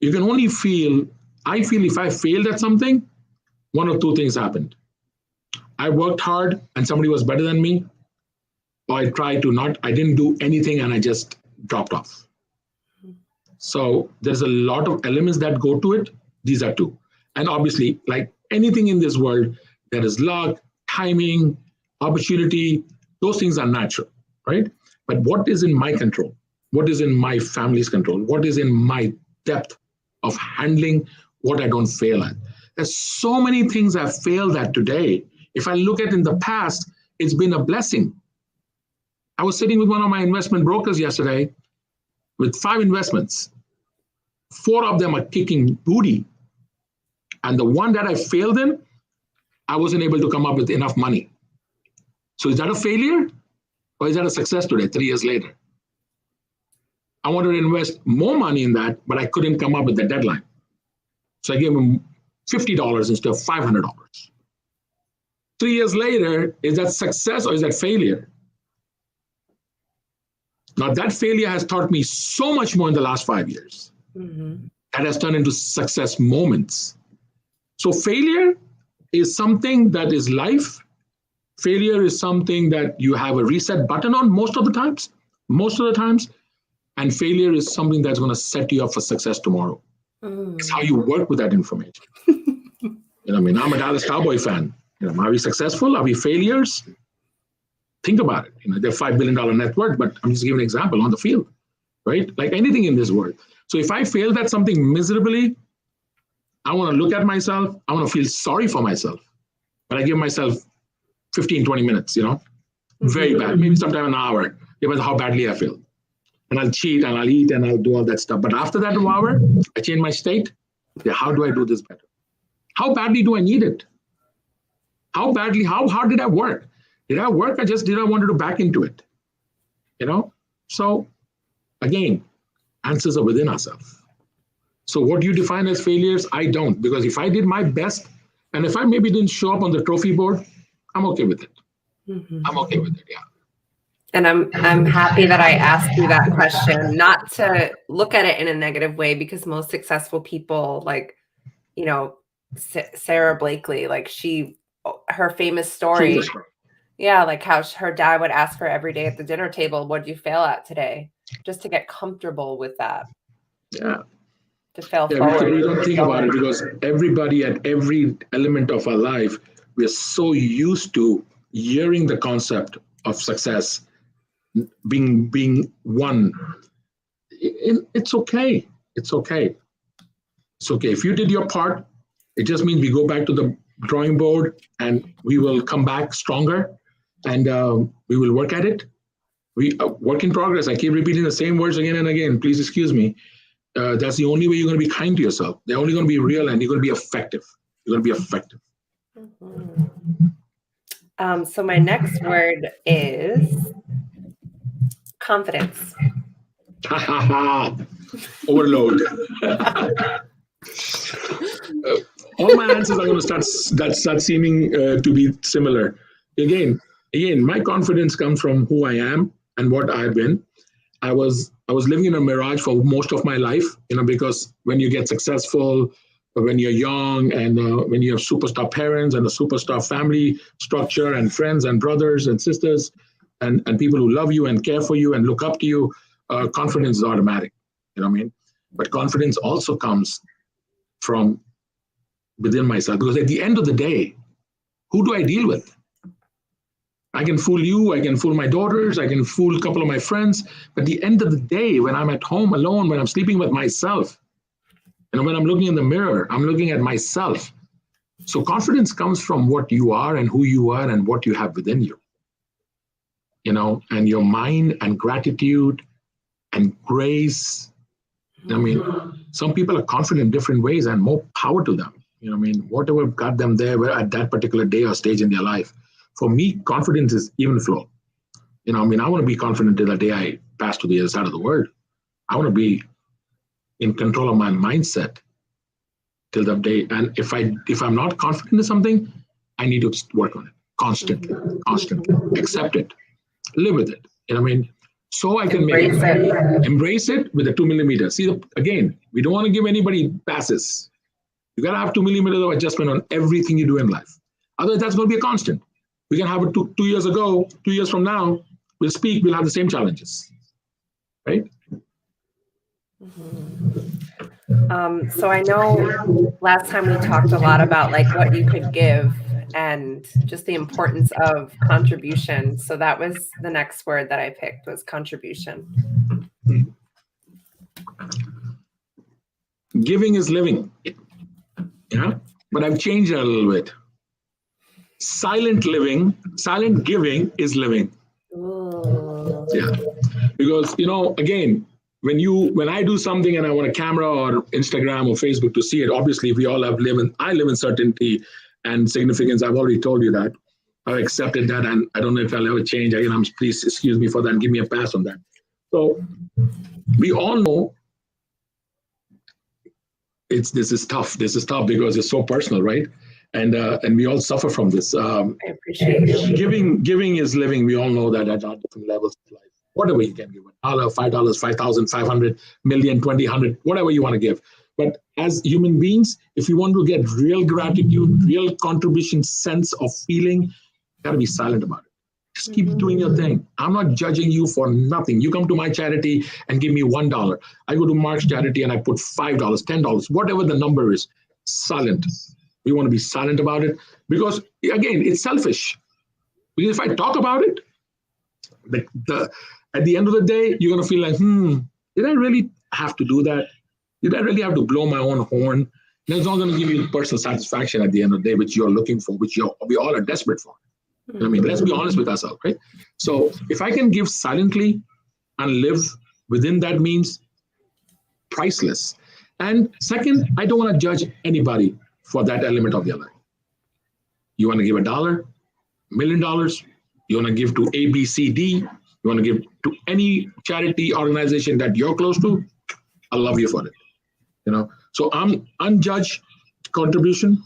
You can only feel, I feel if I failed at something, one of two things happened. I worked hard and somebody was better than me, or I tried to not, I didn't do anything and I just dropped off. So there's a lot of elements that go to it. These are two. And obviously, like anything in this world, there is luck, timing, opportunity. Those things are natural, right? But what is in my control? What is in my family's control? What is in my depth of handling what I don't fail at? There's so many things I've failed at today. If I look at in the past, it's been a blessing. I was sitting with one of my investment brokers yesterday with 5 investments. 4 of them are kicking booty. And the one that I failed in, I wasn't able to come up with enough money. So is that a failure or is that a success today, 3 years later? I wanted to invest more money in that, but I couldn't come up with the deadline. So I gave him $50 instead of $500. 3 years later, is that success or is that failure? Now that failure has taught me so much more in the last 5 years. Mm-hmm. That has turned into success moments. So failure is something that is life. Failure is something that you have a reset button on most of the times. And failure is something that's going to set you up for success tomorrow. It's how you work with that information. I mean, I'm a Dallas Cowboy fan. Are we successful? Are we failures? Think about it. They're $5 billion net worth, but I'm just giving an example on the field, right? Like anything in this world. So if I failed at something miserably, I want to look at myself. I want to feel sorry for myself. But I give myself 15, 20 minutes, very bad, maybe sometime an hour, depends how badly I feel. And I'll cheat and I'll eat and I'll do all that stuff. But after that hour, I change my state. Yeah, how do I do this better? How badly do I need it? How hard did I work? Did I work? I wanted to back into it. So again, answers are within ourselves. So what you define as failures, I don't, because if I did my best and if I maybe didn't show up on the trophy board, I'm okay with it. Mm-hmm. I'm okay with it, yeah. And I'm happy that I asked you that question, not to look at it in a negative way, because most successful people, like, Sarah Blakely, like her famous story, yeah, like how her dad would ask her every day at the dinner table, "What'd you fail at today?" Just to get comfortable with that. Yeah. To fail forward. We don't think about it because everybody at every element of our life, we're so used to hearing the concept of success being one. It's okay. It's okay. It's okay. If you did your part, it just means we go back to the drawing board and we will come back stronger and we will work at it. We work in progress. I keep repeating the same words again and again. Please excuse me. That's the only way you're going to be kind to yourself. They're only going to be real and you're going to be effective. You're going to be effective. Mm-hmm. So my next word is confidence. Overload. All my answers are going to start seeming to be similar. Again, my confidence comes from who I am and what I've been. I was living in a mirage for most of my life, because when you get successful, when you're young, and when you have superstar parents and a superstar family structure and friends and brothers and sisters and people who love you and care for you and look up to you, confidence is automatic. But confidence also comes from within myself, because at the end of the day, who do I deal with? I can fool you, I can fool my daughters, I can fool a couple of my friends. But at the end of the day, when I'm at home alone, when I'm sleeping with myself, when I'm looking in the mirror, I'm looking at myself. So confidence comes from what you are and who you are and what you have within you. And your mind and gratitude and grace. Some people are confident in different ways and more power to them. Whatever got them there at that particular day or stage in their life. For me, confidence is even flow. I want to be confident till the day I pass to the other side of the world. I want to be in control of my mindset till the day. And if I'm not confident in something, I need to work on it. constantly, constantly. Accept it, live with it. You know what I mean? So I can Embrace it. embrace it with the 2 millimeter. See, again, we don't want to give anybody passes. You got to have 2 millimeters of adjustment on everything you do in life. Otherwise, that's going to be a constant. We can have it 2 years ago, 2 years from now, we'll speak, we'll have the same challenges, right? So I know last time we talked a lot about like what you could give and just the importance of contribution. So that was the next word that I picked was contribution. Giving is living, yeah, but I've changed it a little bit. Silent giving is living. Ooh. Yeah, because again, when I do something and I want a camera or Instagram or Facebook to see it, obviously we all I live in certainty and significance. I've already told you that. I've accepted that, and I don't know if I'll ever change. Again, please excuse me for that and give me a pass on that. So we all know this is tough. This is tough because it's so personal, right? And we all suffer from this. I appreciate you. Giving is living. We all know that at our different levels of life. Whatever you can give, $1, $5, 5,000, 500 million, 20, 100, whatever you want to give. But as human beings, if you want to get real gratitude, real contribution, sense of feeling, you got to be silent about it. Just keep doing your thing. I'm not judging you for nothing. You come to my charity and give me $1. I go to Mark's charity and I put $5, $10, whatever the number is. Silent. We want to be silent about it because, again, it's selfish. Because if I talk about it, at the end of the day, you're going to feel like, did I really have to do that? Did I really have to blow my own horn? And it's not going to give you personal satisfaction at the end of the day, which you're looking for, which we all are desperate for. I mean, let's be honest with ourselves, right? So if I can give silently and live within that means, priceless. And second, I don't want to judge anybody for that element of their life. You want to give $1, $1 million, you want to give to A, B, C, D, you want to give to any charity organization that you're close to, I love you for it. So I'm unjudged contribution.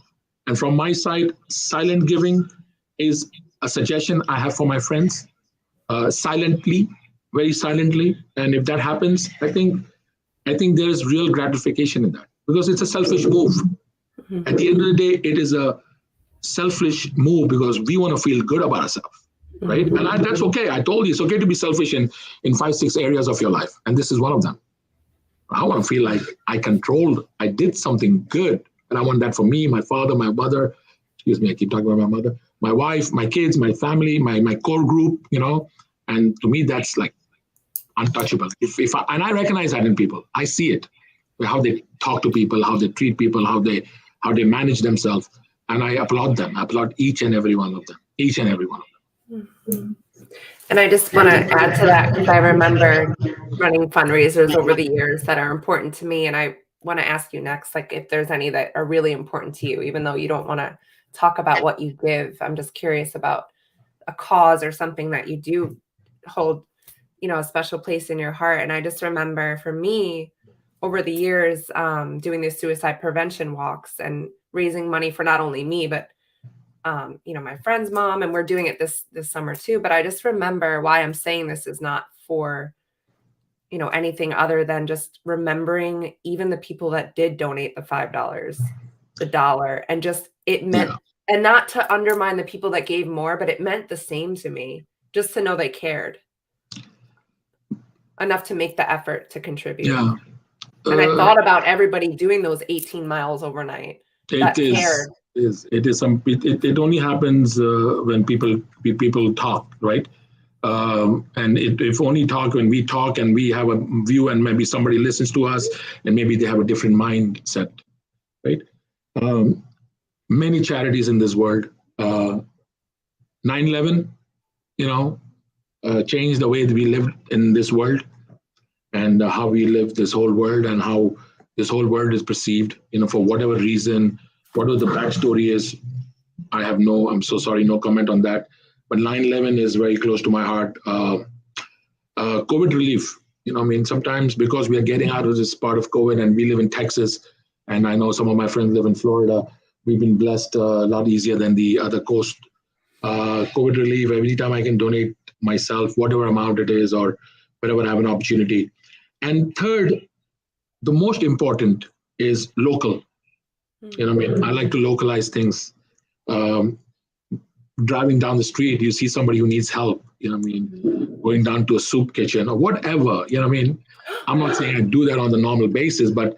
And from my side, silent giving is a suggestion I have for my friends, silently, very silently. And if that happens, I think there is real gratification in that because it's a selfish move. At the end of the day, it is a selfish move because we want to feel good about ourselves, right? And that's okay. I told you it's okay to be selfish in 5, 6 areas of your life. And this is one of them. I want to feel like I did something good. And I want that for me, my father, my mother, excuse me, I keep talking about my mother, my wife, my kids, my family, my core group, and to me, that's like untouchable. And I recognize that in people. I see it, how they talk to people, how they treat people, how they manage themselves. And I applaud them. I applaud each and every one of them, And I just want to add to that because I remember running fundraisers over the years that are important to me. And I want to ask you next, like if there's any that are really important to you, even though you don't want to talk about what you give. I'm just curious about a cause or something that you do hold, a special place in your heart. And I just remember for me over the years, doing these suicide prevention walks and raising money for not only me, but my friend's mom, and we're doing it this summer too. But I just remember why I'm saying this is not for, anything other than just remembering even the people that did donate the $5, the $1, and just it meant, and not to undermine the people that gave more, but it meant the same to me just to know they cared enough to make the effort to contribute. Yeah. And I thought about everybody doing those 18 miles overnight. It only happens when people talk, right? And if only talk when we talk and we have a view and maybe somebody listens to us and maybe they have a different mindset, right? Many charities in this world, 9/11, changed the way that we live in this world and how we live this whole world and how this whole world is perceived, for whatever reason, whatever the backstory is. I'm so sorry, no comment on that. But 9/11 is very close to my heart. COVID relief, sometimes because we are getting out of this part of COVID and we live in Texas, and I know some of my friends live in Florida, we've been blessed a lot easier than the other coast COVID relief, every time I can donate myself, whatever amount it is, or whenever I have an opportunity. And third, the most important is local. You know what I mean? I like to localize things. Um, Driving down the street, you see somebody who needs help, you know what I mean? Going down to a soup kitchen or whatever, you know what I mean? I'm not saying I do that on the normal basis, but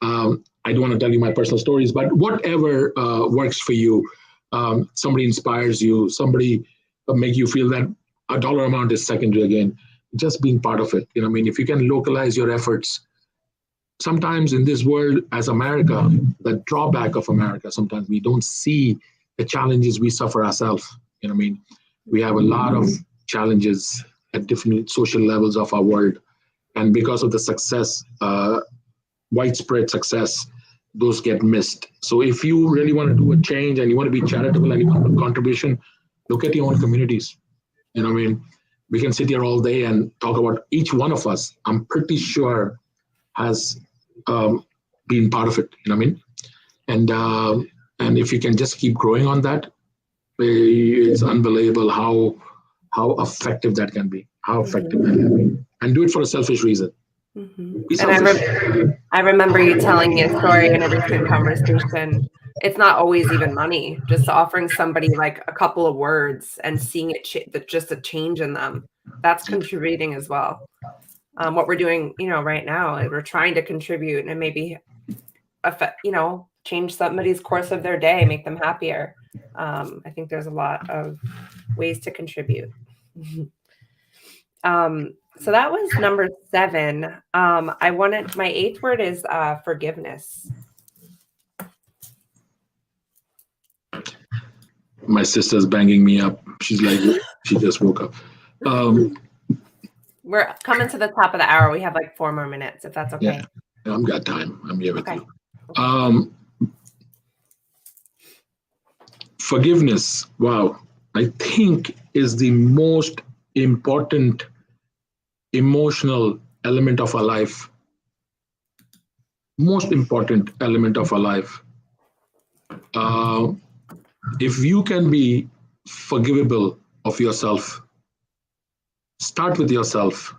I don't want to tell you my personal stories, but whatever works for you, somebody inspires you, somebody make you feel that a dollar amount is secondary again, just being part of it. You know what I mean? If you can localize your efforts, sometimes in this world as America, the drawback of America, sometimes we don't see the challenges we suffer ourselves. You know what I mean? We have a lot of challenges at different social levels of our world. And because of the success, widespread success, those get missed. So if you really want to do a change and you want to be charitable and you want to contribution, look at your own communities. You know what I mean? We can sit here all day and talk about each one of us. I'm pretty sure has been part of it. You know what I mean? And if you can just keep growing on that, it's unbelievable how effective that can be. How effective that can be, and do it for a selfish reason. Be selfish. And I remember you telling me a story in a recent conversation. It's not always even money, just offering somebody like a couple of words and seeing it just a change in them. That's contributing as well. What we're doing, right now, we're trying to contribute and maybe affect, change somebody's course of their day, make them happier. I think there's a lot of ways to contribute. So that was number 7. My 8th word is forgiveness. My sister's banging me up. She's like, she just woke up. We're coming to the top of the hour. We have like 4 more minutes, if that's okay. Yeah, I've got time. I'm here with you. Forgiveness, wow, I think is the most important emotional element of our life. Most important element of our life. If you can be forgivable of yourself, start with yourself.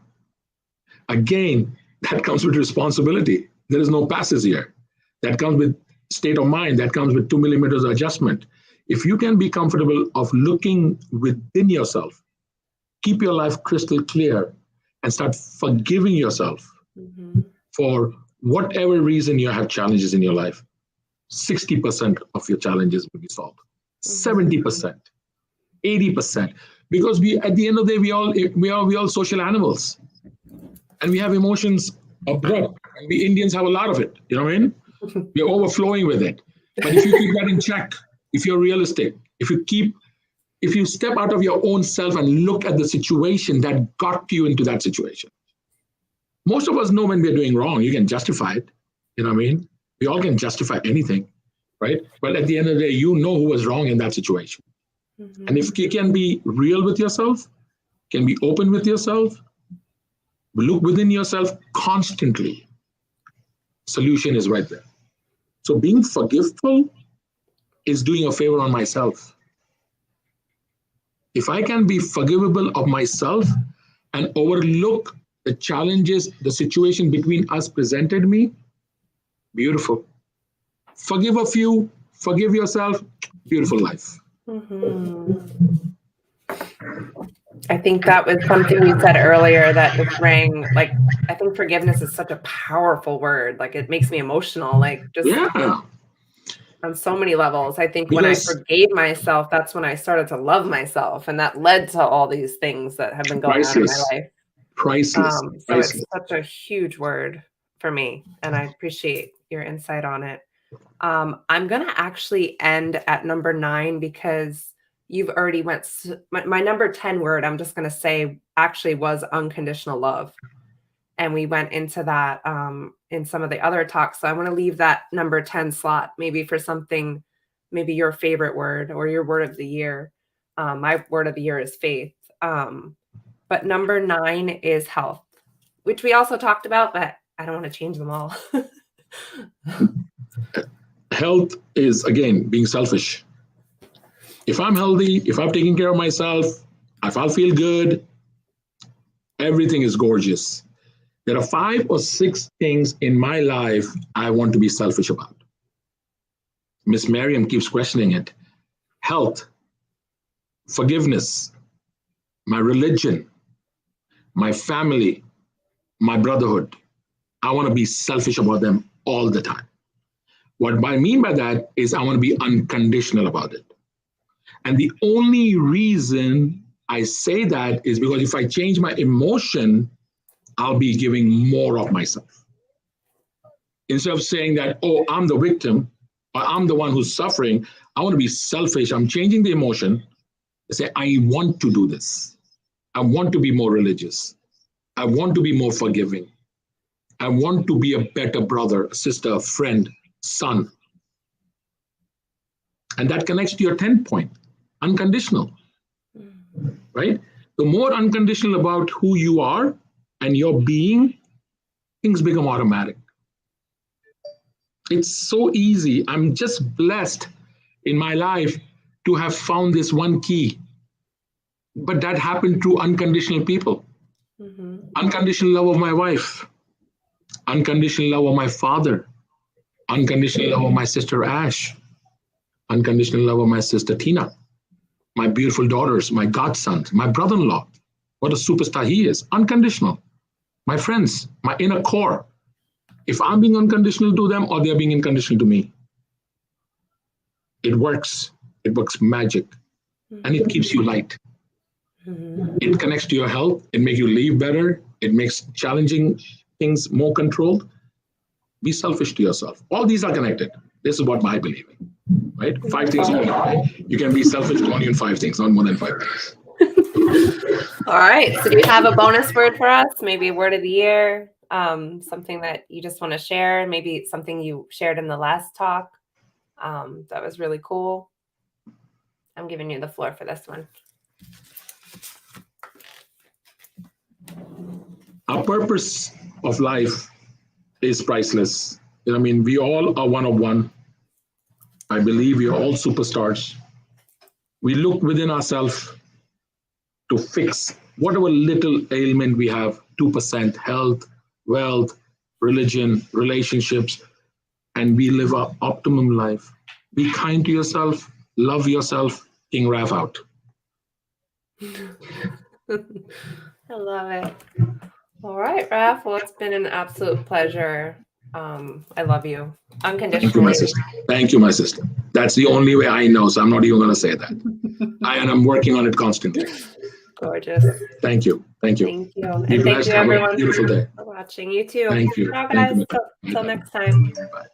Again, that comes with responsibility. There is no passes here. That comes with state of mind. That comes with 2 millimeters of adjustment. If you can be comfortable of looking within yourself, keep your life crystal clear and start forgiving yourself for whatever reason you have challenges in your life, 60% of your challenges will be solved. 70%, 80%. Because at the end of the day, we all social animals. And we have emotions abroad. And we Indians have a lot of it. You know what I mean? We're overflowing with it. But if you keep that in check, if you're realistic, if you step out of your own self and look at the situation that got you into that situation. Most of us know when we're doing wrong. You can justify it. You know what I mean? We all can justify anything, right? But at the end of the day, you know who was wrong in that situation. And if you can be real with yourself, can be open with yourself, look within yourself constantly, solution is right there. So being forgiveful is doing a favor on myself. If I can be forgivable of myself and overlook the challenges, the situation between us presented me, beautiful. Forgive a few, forgive yourself, beautiful life. I think that was something you said earlier that just rang, like, I think forgiveness is such a powerful word. Like, it makes me emotional, like, just on so many levels. I think when I forgave myself, that's when I started to love myself. And that led to all these things that have been going on in my life. Priceless. So it's such a huge word for me. And I appreciate your insight on it. I'm going to actually end at number 9 because you've already my number 10 word, I'm just going to say, actually was unconditional love. And we went into that in some of the other talks. So I want to leave that number 10 slot, maybe for something, maybe your favorite word or your word of the year. My word of the year is faith. But number 9 is health, which we also talked about, but I don't want to change them all. Health is, again, being selfish. If I'm healthy, if I'm taking care of myself, if I feel good, everything is gorgeous. There are 5 or 6 things in my life I want to be selfish about. Miss Miriam keeps questioning it. Health, forgiveness, my religion, my family, my brotherhood. I want to be selfish about them all the time. What I mean by that is I want to be unconditional about it. And the only reason I say that is because if I change my emotion, I'll be giving more of myself. Instead of saying that, oh, I'm the victim, or I'm the one who's suffering, I want to be selfish. I'm changing the emotion. I say, I want to do this. I want to be more religious. I want to be more forgiving. I want to be a better brother, sister, friend, son. And that connects to your 10th point, unconditional, right? The more unconditional about who you are and your being, things become automatic. It's so easy. I'm just blessed in my life to have found this one key. But that happened through unconditional people. Unconditional love of my wife, unconditional love of my father, unconditional love of my sister Ash, unconditional love of my sister Tina, my beautiful daughters, my godsons, my brother-in-law. What a superstar he is. Unconditional. My friends, my inner core. If I'm being unconditional to them or they're being unconditional to me, it works. It works magic. And it keeps you light. It connects to your health. It makes you live better. It makes challenging things more controlled. Be selfish to yourself. All these are connected. This is what I believe in, right? 5 things only. You can be selfish only in 5 things, not more than 5 things. All right. So do you have a bonus word for us? Maybe a word of the year, something that you just want to share, maybe something you shared in the last talk that was really cool. I'm giving you the floor for this one. Our purpose of life is priceless. I mean, we all are one of one. I believe we are all superstars. We look within ourselves to fix whatever little ailment we have, 2%, health, wealth, religion, relationships, and we live our optimum life. Be kind to yourself, love yourself, King Raf out. I love it. All right, Raf. Well, it's been an absolute pleasure. I love you unconditionally. Thank you, my sister. Thank you, my sister. That's the only way I know, so I'm not even going to say that. And I'm working on it constantly. Gorgeous. Thank you. Thank you. Thank you. Be And thank blessed. you, Have everyone, a beautiful day. for watching. You too. Thank you. Ciao, Thank guys. you. Till next time. Bye.